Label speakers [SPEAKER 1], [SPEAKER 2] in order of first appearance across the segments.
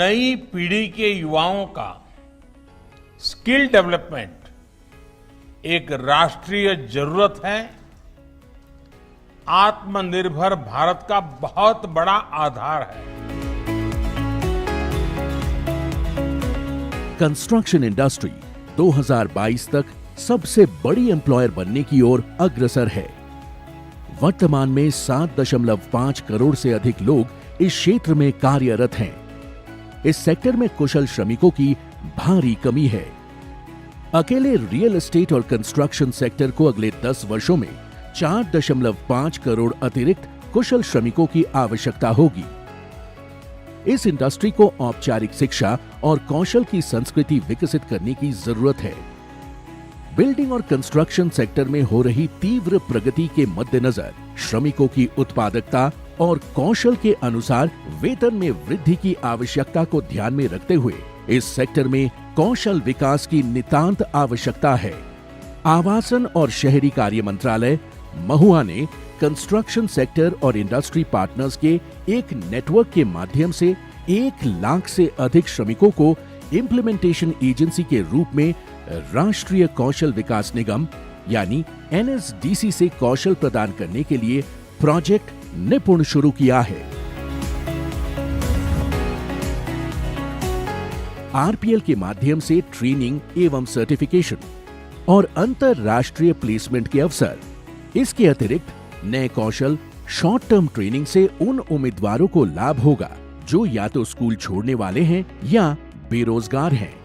[SPEAKER 1] नई पीढ़ी के युवाओं का स्किल डेवलपमेंट एक राष्ट्रीय जरूरत है, आत्मनिर्भर भारत का बहुत बड़ा आधार है।
[SPEAKER 2] कंस्ट्रक्शन इंडस्ट्री 2022 तक सबसे बड़ी एम्प्लॉयर बनने की ओर अग्रसर है। वर्तमान में 7.5 करोड़ से अधिक लोग इस क्षेत्र में कार्यरत हैं। इस सेक्टर में कुशल श्रमिकों की भारी कमी है। अकेले रियल एस्टेट और कंस्ट्रक्शन सेक्टर को अगले 10 वर्षों में 4.5 करोड़ अतिरिक्त कुशल श्रमिकों की आवश्यकता होगी। इस इंडस्ट्री को औपचारिक शिक्षा और कौशल की संस्कृति विकसित करने की जरूरत है। बिल्डिंग और कंस्ट्रक्शन सेक्टर में हो रही तीव्र प्रगति के मद्देनजर श्रमिकों की उत्पादकता और कौशल के अनुसार वेतन में वृद्धि की आवश्यकता को ध्यान में रखते हुए इस सेक्टर में कौशल विकास की नितांत आवश्यकता है। आवासन और शहरी कार्य मंत्रालय महुआ ने कंस्ट्रक्शन सेक्टर और इंडस्ट्री पार्टनर्स के एक नेटवर्क के माध्यम से 1 लाख से अधिक श्रमिकों को इंप्लीमेंटेशन एजेंसी के रूप में राष्ट्रीय कौशल विकास निगम यानी NSDC से कौशल प्रदान करने के लिए प्रोजेक्ट निपुण शुरू किया है। RPL के माध्यम से ट्रेनिंग एवं सर्टिफिकेशन और अंतरराष्ट्रीय प्लेसमेंट के अवसर। इसके अतिरिक्त नए कौशल शॉर्ट टर्म ट्रेनिंग से उन उम्मीदवारों को लाभ होगा जो या तो स्कूल छोड़ने वाले हैं या बेरोजगार हैं।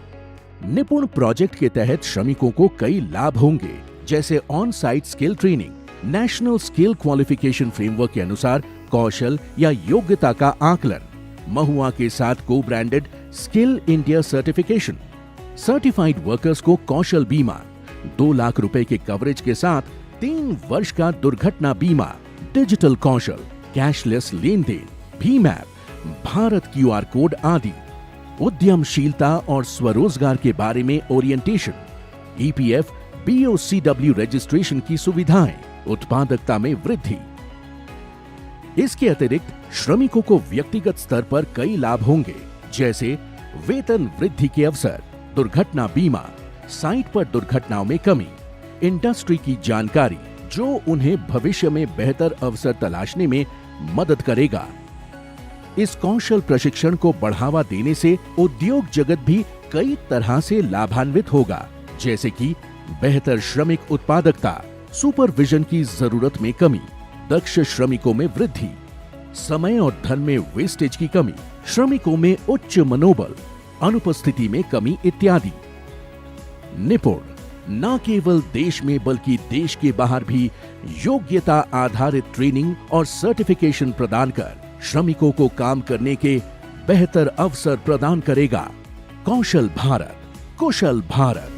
[SPEAKER 2] निपुण प्रोजेक्ट के तहत श्रमिकों को कई लाभ होंगे, जैसे on site skill training, national skill qualification framework के अनुसार कौशल या योग्यता का आकलन, महुआ के साथ को branded skill India certification, certified workers को कौशल बीमा, 2 लाख रुपए के कवरेज के साथ 3 वर्ष का दुर्घटना बीमा, डिजिटल कौशल, कैशलेस लेन देन, भीम ऐप, भारत QR कोड आदि, उद्यमशीलता और स्वरोजगार के बारे में ओरिएंटेशन, EPF BOCW रजिस्ट्रेशन की सुविधाएं, उत्पादकता में वृद्धि। इसके अतिरिक्त श्रमिकों को व्यक्तिगत स्तर पर कई लाभ होंगे, जैसे वेतन वृद्धि के अवसर, दुर्घटना बीमा, साइट पर दुर्घटनाओं में कमी, इंडस्ट्री की जानकारी जो उन्हें भविष्य में बेहतर अवसर तलाशने में मदद करेगा। इस कौशल प्रशिक्षण को बढ़ावा देने से उद्योग जगत भी कई तरह से लाभान्वित होगा, जैसे कि बेहतर श्रमिक उत्पादकता, सुपरविजन की जरूरत में कमी, दक्ष श्रमिकों में वृद्धि, समय और धन में वेस्टेज की कमी, श्रमिकों में उच्च मनोबल, अनुपस्थिति में कमी इत्यादि। निपुण न केवल देश में बल्कि देश के बाहर भी योग्यता आधारित ट्रेनिंग और सर्टिफिकेशन प्रदान कर श्रमिकों को काम करने के बेहतर अवसर प्रदान करेगा। कौशल भारत, कुशल भारत।